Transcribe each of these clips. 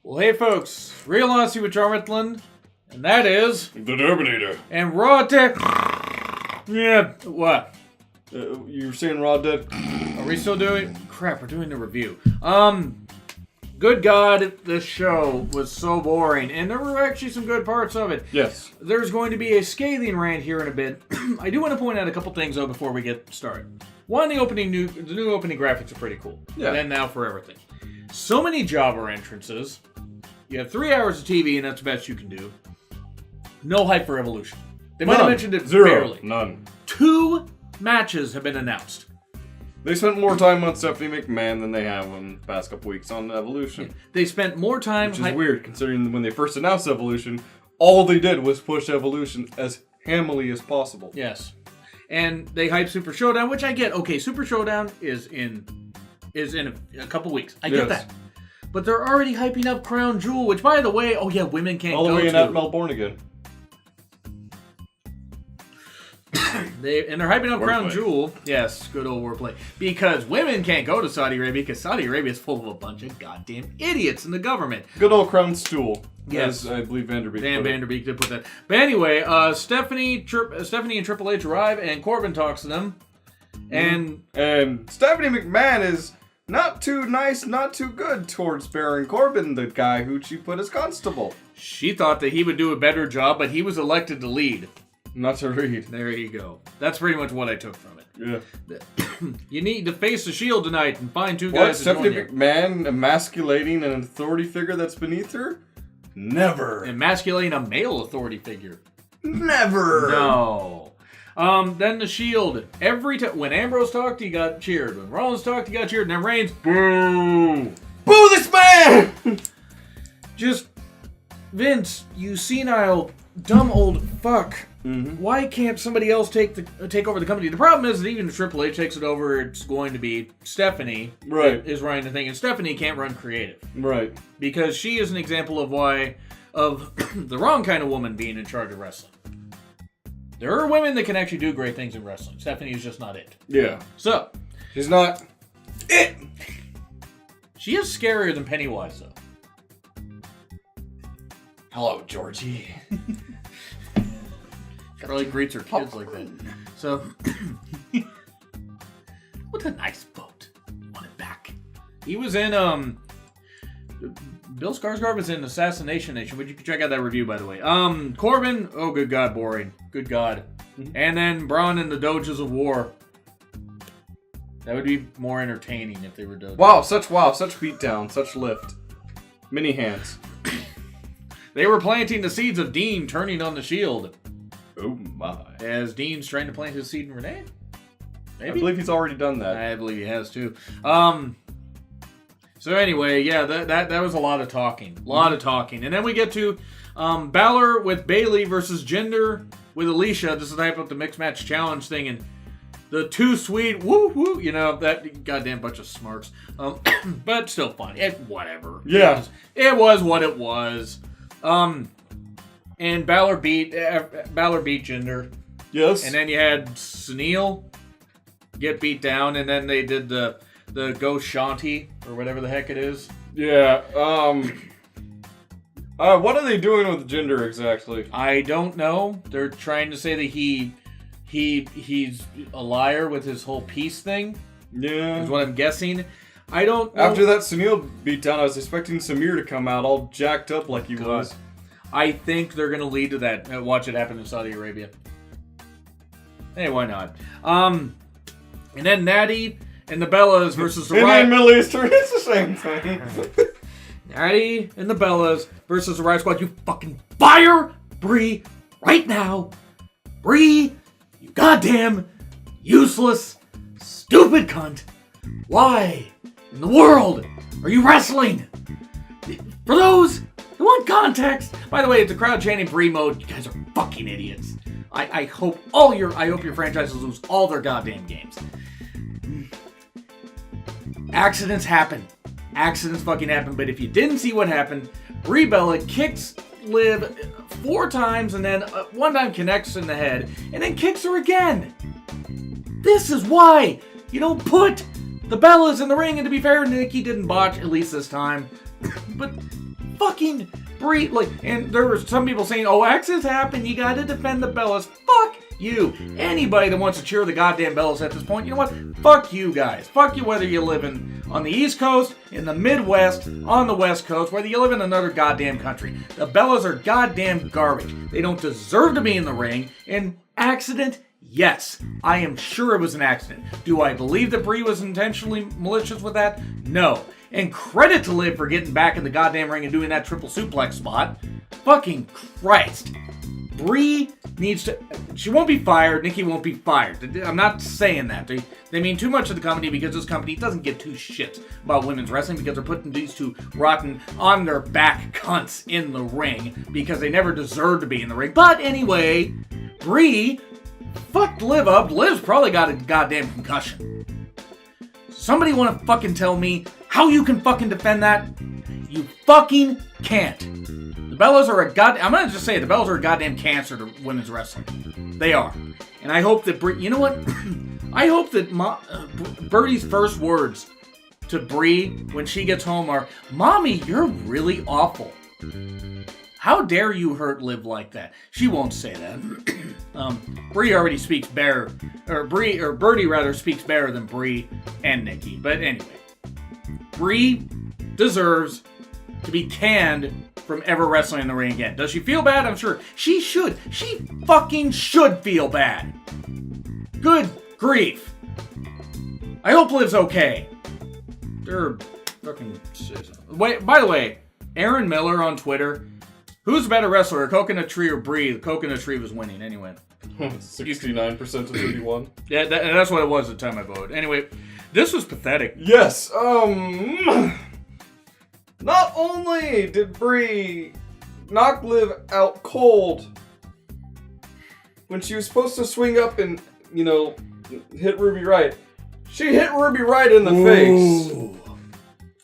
Well, hey folks, Real Honesty with Jonn Ritland, and that is... The Terminator. And Raw Dead... Yeah, what? You were saying Raw Dead? Are we still doing... Crap, we're doing the review. Good God, this show was so boring, and there were actually some good parts of it. Yes. There's going to be a scathing rant here in a bit. I do want to point out a couple things, though, before we get started. One, the new opening graphics are pretty cool. Yeah. And then now for everything. So many jobber entrances. You have 3 hours of TV, and that's the best you can do. No hype for Evolution. They might have mentioned it Zero. barely. None. 2 matches have been announced. They spent more time on Stephanie McMahon than they have in the past couple weeks on Evolution. They spent more time... Which is weird, considering when they first announced Evolution, all they did was push Evolution as hamily as possible. Yes. And they hyped Super Showdown, which I get. Okay, Super Showdown is in a couple weeks. I get that. But they're already hyping up Crown Jewel, which, by the way, women can't go to. All the way in Melbourne again. They're hyping up Crown Jewel. Yes, good old wordplay. Because women can't go to Saudi Arabia because Saudi Arabia is full of a bunch of goddamn idiots in the government. Good old Crown Stool. Yes. As I believe Vanderbeek Dan Vanderbeek did put that. But anyway, Stephanie and Triple H arrive, and Corbin talks to them. And Stephanie McMahon is not too nice, not too good towards Baron Corbin, the guy who she put as constable. She thought that he would do a better job, but he was elected to lead. Not to read. There you go. That's pretty much what I took from it. Yeah. You need to face the Shield tonight and find 2 guys to join Stephanie you. McMahon emasculating an authority figure that's beneath her? Never. Emasculating a male authority figure. Never. No. Then the Shield. Every time when Ambrose talked, he got cheered. When Rollins talked, he got cheered. And then Reigns, boo! Boo this man! Just, Vince, you senile, dumb old fuck. Mm-hmm. Why can't somebody else take over the company? The problem is that even if Triple H takes it over, it's going to be Stephanie is running the thing, and Stephanie can't run creative. Right. Because she is an example of the wrong kind of woman being in charge of wrestling. There are women that can actually do great things in wrestling. Stephanie is just not it. Yeah. So. She's not it. She is scarier than Pennywise, though. Hello, Georgie. Carly greets her kids like that. So. What a nice boat. Want it back. He was in, Bill Skarsgård was in Assassination Nation, but you can check out that review, by the way. Corbin, oh good God, boring. Good God. Mm-hmm. And then Braun in the Doges of War. That would be more entertaining if they were Doges. Wow, such beatdown, such lift. Mini hands. They were planting the seeds of Dean turning on the Shield. Oh my. As Dean's trying to plant his seed in Renee? Maybe? I believe he's already done that. I believe he has too. So anyway, yeah, that was a lot of talking. And then we get to Balor with Bayley versus Jinder with Alicia. This is the type of the mixed match challenge thing, and the Too Sweet, woo woo, that goddamn bunch of smarts. But still fun. Whatever. Yeah. It was what it was. And Balor beat Jinder. Yes. And then you had Sunil get beat down, and then they did the Go Shanti, or whatever the heck it is. Yeah, what are they doing with Jinder exactly? I don't know. They're trying to say that he's a liar with his whole peace thing. Yeah. Is what I'm guessing. I don't know. After that Sunil beatdown, I was expecting Samir to come out all jacked up like he was. I think they're going to lead to that. Watch it happen in Saudi Arabia. Hey, why not? And then Natty and the Bellas versus the Riot. Indian Middle Eastern, it's the same thing. Natty and the Bellas versus the Riot Squad. You fucking fire Brie right now. Brie, you goddamn useless, stupid cunt. Why in the world are you wrestling? For those who want context. By the way, it's a crowd chanting Brie mode. You guys are fucking idiots. I hope your franchises lose all their goddamn games. Accidents happen. Accidents fucking happen. But if you didn't see what happened, Brie Bella kicks Liv 4 times and then 1 time connects in the head and then kicks her again. This is why you don't put the Bellas in the ring. And to be fair, Nikki didn't botch, at least this time. But fucking Brie, like, and there were some people saying, oh, accidents happen, you gotta defend the Bellas. Fuck you. Anybody that wants to cheer the goddamn Bellas at this point, you know what? Fuck you guys. Fuck you whether you live on the East Coast, in the Midwest, on the West Coast, whether you live in another goddamn country. The Bellas are goddamn garbage. They don't deserve to be in the ring. And accident? Yes. I am sure it was an accident. Do I believe that Brie was intentionally malicious with that? No. And credit to Liv for getting back in the goddamn ring and doing that triple suplex spot. Fucking Christ. Brie needs to... She won't be fired. Nikki won't be fired. I'm not saying that. They mean too much to the company because this company doesn't give two shits about women's wrestling because they're putting these two rotten on their back cunts in the ring because they never deserve to be in the ring. But anyway, Brie fucked Liv up. Liv's probably got a goddamn concussion. Somebody want to fucking tell me how you can fucking defend that? You fucking can't. The Bellas are I'm gonna just say it, the Bellas are a goddamn cancer to women's wrestling. They are. And I hope that Brie, you know what? I hope that Birdie's first words to Brie when she gets home are, Mommy, you're really awful. How dare you hurt Liv like that? She won't say that. Brie already speaks better, or Birdie rather speaks better than Brie and Nikki. But anyway, Brie deserves to be canned from ever wrestling in the ring again. Does she feel bad? I'm sure. She should. She fucking should feel bad. Good grief. I hope Liv's okay. They're fucking... Wait, by the way, Aaron Miller on Twitter, who's a better wrestler, a Coconut Tree or Brie? The Coconut Tree was winning anyway. 69% to 31. Yeah, that's what it was at the time I voted. Anyway, this was pathetic. Yes, not only did Brie knock Liv out cold when she was supposed to swing up and, hit Ruby right, she hit Ruby right in the face.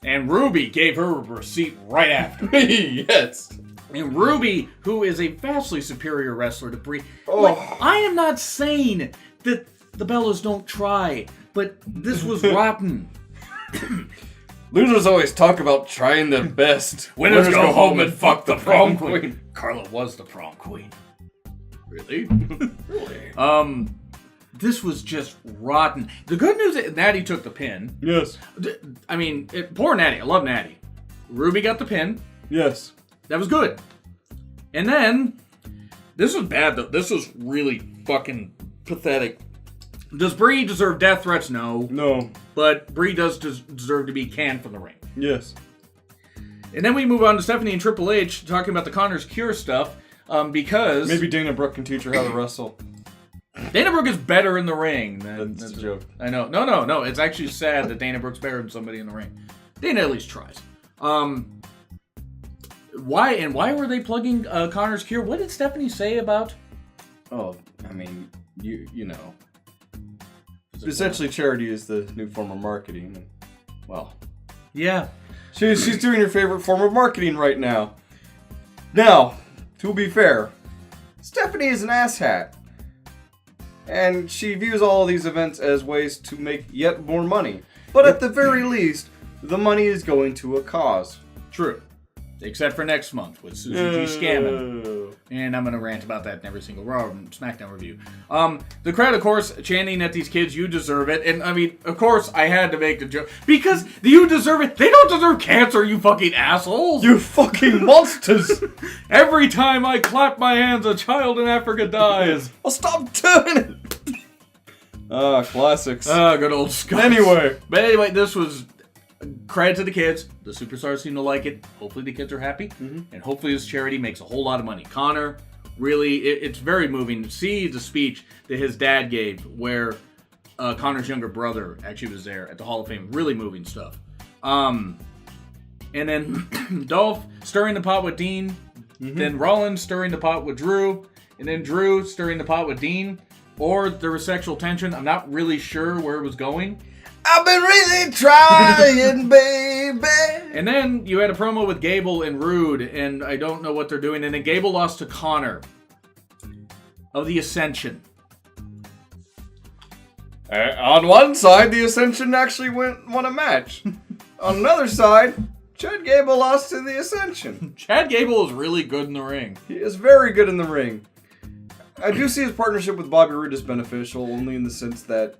And Ruby gave her a receipt right after. Yes. And Ruby, who is a vastly superior wrestler to Brie. Oh. Like, I am not saying that the Bellas don't try, but this was rotten. Losers always talk about trying their best. Winners go home and fuck the prom queen. Carla was the prom queen. Really? Really? This was just rotten. The good news is Natty took the pin. Yes. I mean, poor Natty. I love Natty. Ruby got the pin. Yes. That was good. And then, this was bad though. This was really fucking pathetic. Does Brie deserve death threats? No. No. But Brie does deserve to be canned from the ring. Yes. And then we move on to Stephanie and Triple H talking about the Connor's Cure stuff because... Maybe Dana Brooke can teach her how to wrestle. Dana Brooke is better in the ring. That's a joke. I know. No. It's actually sad that Dana Brooke's better than somebody in the ring. Dana at least tries. Why were they plugging Connor's Cure? What did Stephanie say about? Oh, I mean, you know. Essentially, charity is the new form of marketing. Well, yeah. She's doing her favorite form of marketing right now. Now, to be fair, Stephanie is an asshat. And she views all these events as ways to make yet more money. But at the very least, the money is going to a cause. True. Except for next month with Susan G. Scammon. And I'm going to rant about that in every single Raw and SmackDown review. The crowd, of course, chanting at these kids, you deserve it. And, I mean, of course, I had to make the joke. Because you deserve it. They don't deserve cancer, you fucking assholes. You fucking monsters. Every time I clap my hands, a child in Africa dies. I'll stop doing it. Classics. Good old Scott. But anyway, this was... Credit to the kids. The superstars seem to like it. Hopefully the kids are happy. Mm-hmm. And hopefully this charity makes a whole lot of money. Connor, really, it's very moving to see the speech that his dad gave where Connor's younger brother actually was there at the Hall of Fame. Really moving stuff. And then Dolph stirring the pot with Dean. Mm-hmm. Then Rollins stirring the pot with Drew. And then Drew stirring the pot with Dean. Or there was sexual tension. I'm not really sure where it was going. I've been really trying, baby. And then you had a promo with Gable and Rude, and I don't know what they're doing. And then Gable lost to Connor of the Ascension. On one side, the Ascension actually won a match. On another side, Chad Gable lost to the Ascension. Chad Gable is really good in the ring. He is very good in the ring. I do see his partnership with Bobby Roode as beneficial, only in the sense that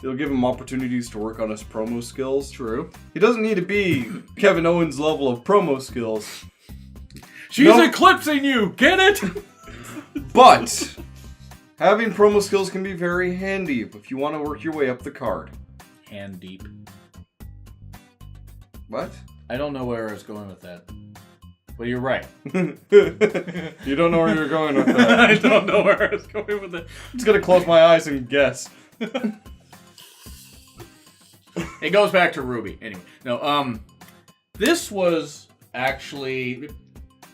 it'll give him opportunities to work on his promo skills. True. He doesn't need to be Kevin Owens' level of promo skills. She's eclipsing you, get it? But having promo skills can be very handy if you want to work your way up the card. Hand deep. What? I don't know where I was going with that. But you're right. You don't know where you're going with that. I don't know where I was going with it. I'm just gonna close my eyes and guess. It goes back to Ruby. Anyway, no, this was actually...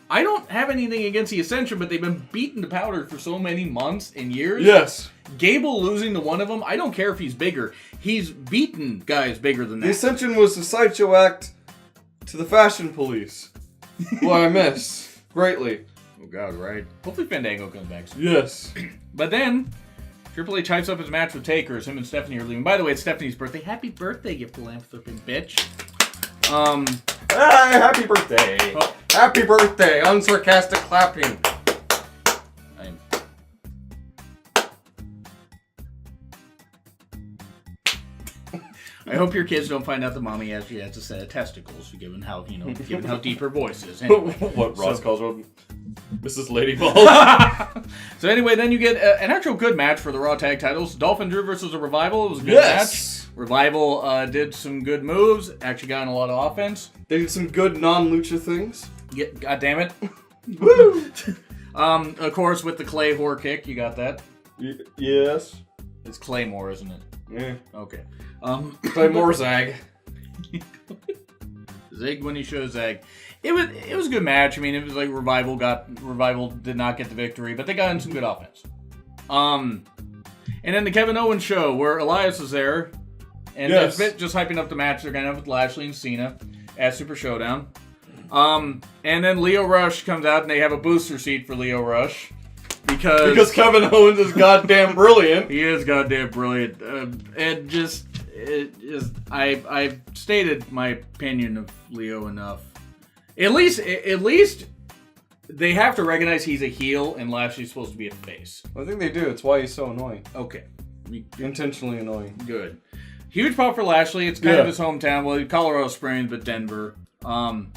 I don't have anything against the Ascension, but they've been beaten to powder for so many months and years. Yes. Gable losing to one of them, I don't care if he's bigger. He's beaten guys bigger than that. The Ascension was the sideshow act to the Fashion Police. Well, I miss greatly. Oh God, right? Hopefully Fandango comes back soon. Yes. But then, Triple H hypes up his match with Taker as him and Stephanie are leaving. By the way, it's Stephanie's birthday. Happy birthday, you philanthroping bitch. Happy birthday. Oh. Happy birthday. Unsarcastic clapping. I hope your kids don't find out that mommy actually has a set of testicles, given how deep her voice is. Anyway, what Ross calls her Mrs. Ladyballs. So anyway, then you get an actual good match for the Raw Tag Titles. Dolphin Drew versus the Revival. It was a good match. Revival did some good moves. Actually got in a lot of offense. They did some good non-lucha things. Yeah, God damn it. Woo! Of course, with the Claymore kick, you got that. Yes. It's Claymore, isn't it? Yeah. Okay. Claymore Zag. Zig when he shows Zag. It was a good match. I mean, it was like Revival did not get the victory, but they got in some good offense. And then the Kevin Owens show where Elias was there, and it's just hyping up the match they're gonna have with Lashley and Cena at Super Showdown. And then Lio Rush comes out and they have a booster seat for Lio Rush because Kevin Owens is goddamn brilliant. He is goddamn brilliant. I've stated my opinion of Leo enough. At least they have to recognize he's a heel and Lashley's supposed to be a face. I think they do. It's why he's so annoying. Okay. Intentionally annoying. Good. Huge pop for Lashley. It's kind of his hometown. Well, Colorado Springs, but Denver. Shout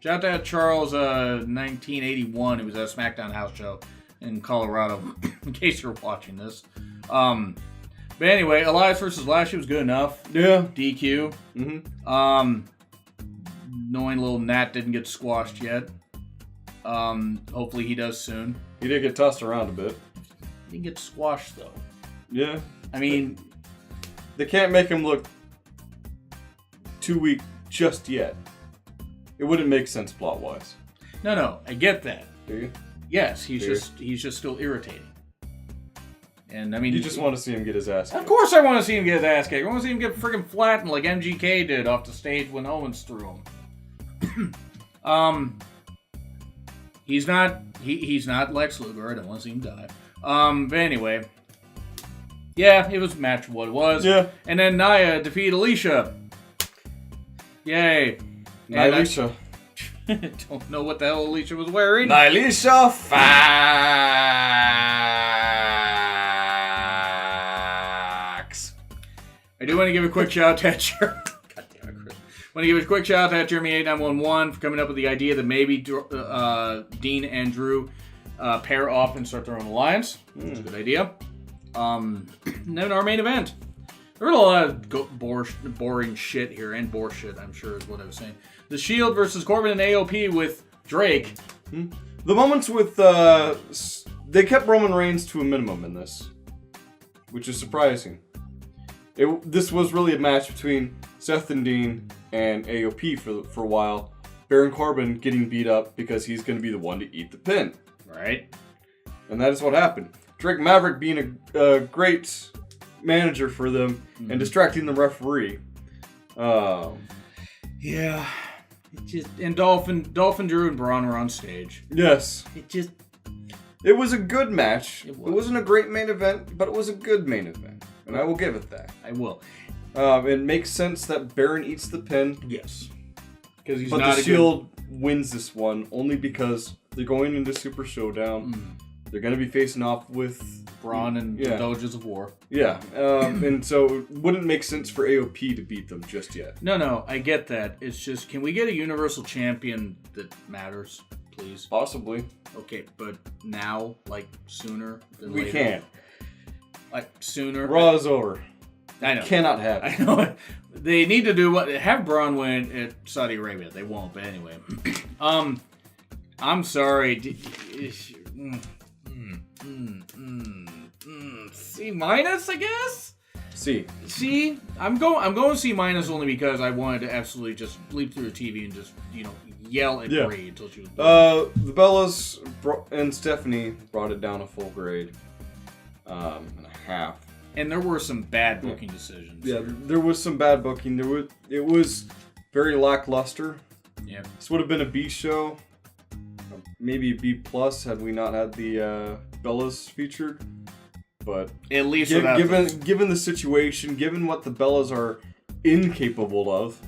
out to Charles, 1981. It was a SmackDown house show in Colorado, in case you're watching this. But anyway, Elias versus Lashley was good enough. Yeah. DQ. Mm-hmm. Knowing little Nat didn't get squashed yet. Hopefully he does soon. He did get tossed around a bit. He didn't get squashed, though. Yeah. I mean... They can't make him look too weak just yet. It wouldn't make sense plot-wise. No, I get that. Do you? Yes, he's just still irritating. And I mean, you just want to see him get his ass kicked. Of course I want to see him get his ass kicked. I want to see him get freaking flattened like MGK did off the stage when Owens threw him. He's not Lex Luger. I don't want to see him die. But anyway. Yeah, it was a match for what it was. Yeah. And then Nia defeated Alicia. Yay. Nylisha. I don't know what the hell Alicia was wearing. Nylisha facts. I do want to give a quick shout out to God damn it, Chris. I want to give a quick shout out to Jeremy 8911 for coming up with the idea that maybe Dean and Drew pair off and start their own alliance. It's a good idea. And then our main event. There was a lot of boring shit here, and bore shit, I'm sure is what I was saying. The Shield versus Corbin and AOP with Drake. The moments with, they kept Roman Reigns to a minimum in this, which is surprising. This was really a match between Seth and Dean and AOP for a while. Baron Corbin getting beat up because he's going to be the one to eat the pin. Right. And that is what happened. Drake Maverick being a great manager for them and distracting the referee. Yeah. And Dolphin Drew and Braun were on stage. Yes. It was a good match. It wasn't a great main event, but it was a good main event. And I will give it that. I will. It makes sense that Baron eats the pin. Yes. Because he's but not the a Shield wins this one only because they're going into Super Showdown. They're going to be facing off with Braun and the Doges of War. Yeah, and so it wouldn't make sense for AOP to beat them just yet. No, I get that. It's just, can we get a Universal Champion that matters, please? Possibly. Okay, but now, like, sooner than We later? can't. Like, sooner? Raw is over. I know. Cannot happen. I know. They need to do what... Have Braun win at Saudi Arabia. They won't, but anyway. I'm sorry. C minus, I guess. C. I'm going C minus only because I wanted to absolutely just leap through the TV and just yell at Brie until she was. The Bellas and Stephanie brought it down a full grade, and a half. And there were some bad booking decisions. Yeah, there was some bad booking. It was very lackluster. Yeah, this would have been a B show. Maybe a B plus had we not had the Bellas featured, but at least given the situation, given what the Bellas are incapable of,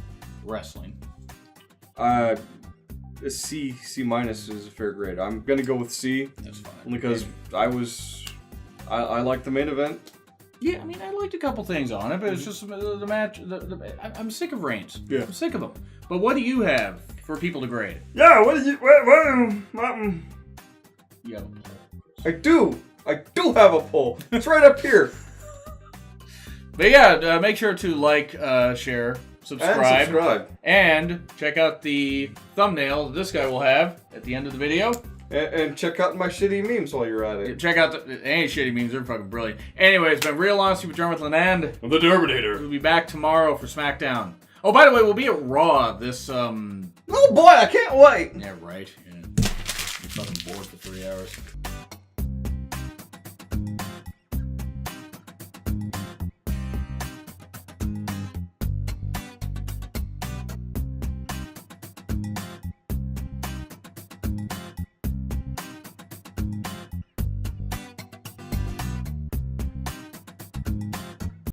wrestling, a C minus is a fair grade. I'm gonna go with C. That's fine. Only because I like the main event. Yeah, I mean, I liked a couple things on it, but it's just the match. I'm sick of Reigns. Yeah, I'm sick of them. But what do you have for people to grade? Yeah, what did you? You have a poll. I do have a poll. It's right up here. But yeah, make sure to like, share, subscribe, and check out the thumbnail this guy will have at the end of the video. And check out my shitty memes while you're at it. Check out any shitty memes; they're fucking brilliant. Anyway, it's been Real Honesty with Jonn, Ritland, and the Denverted. We'll be back tomorrow for SmackDown. Oh, by the way, we'll be at Raw this. Oh boy, I can't wait. Yeah, right. Yeah. I'm fucking bored for 3 hours.